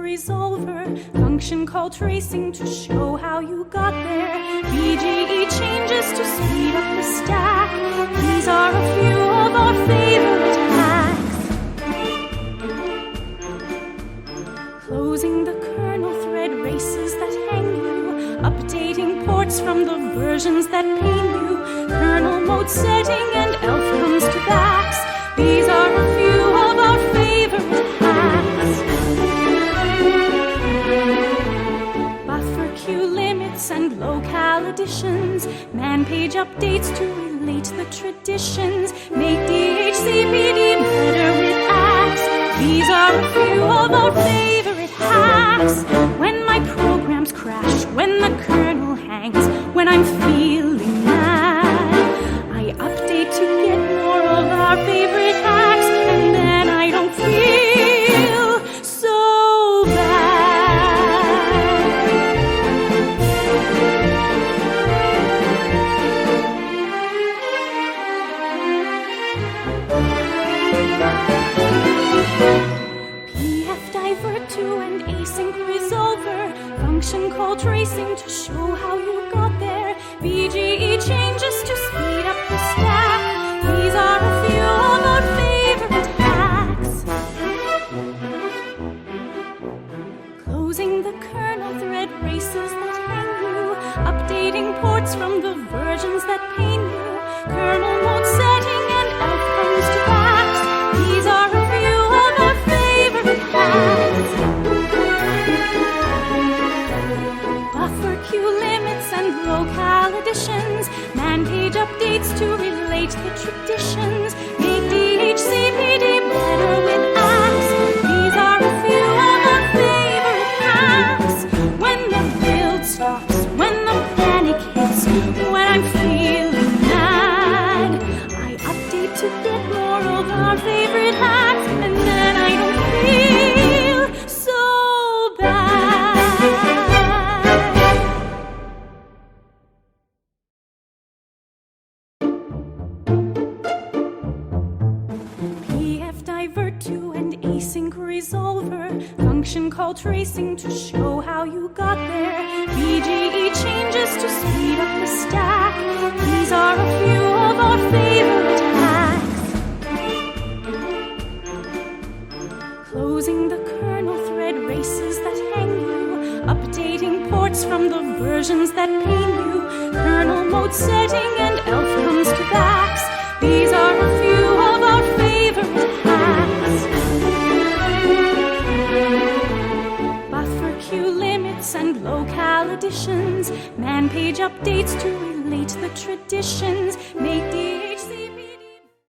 resolver, function called tracing to show how you got there. VGE changes to speed up the stack. These are a few of our favorite hacks. Closing the kernel thread races that hang you, updating ports from the versions that pain you, kernel mode setting and elf comes to backs. These are a few of our favorite hacks. Buffer queue limits and locale additions, man page updates to relate the traditions, make DHCPD better with acts. These are a few of our favorite hacks. When my programs crash, when the kernel hangs, when I'm feeling mad, I update to get more of our favorite hacks, and then I don't feel so bad. PF divert to and async resolver, function called tracing to show how you got there. VGE changes to speed up the stack. These are a few of our favorite hacks. Closing the kernel thread races that hang you, updating ports from the versions that pain you, kernel mode setting and elf comes to backs. These are a few of our favorite hacks. Buffer queue limits and locale additions, man page updates to relate the traditions, make DHCPD better with acts. These are a few of our favorite hacks. When the build stops, when the panic hits, when I'm feeling mad, I update to get more of our favorite hacks, and then I don't feel so bad. PF divert to and async resolver, function called tracing to show how you got there. VGE changes to speed up the stack. These are a few of our favorite hacks. Closing the kernel thread races that hang you, updating ports from the versions that pain you, kernel mode setting and elf comes to backs. These are a few of our favorite hacks. Buffer queue limits and locale additions, man page updates to relate the traditions, make the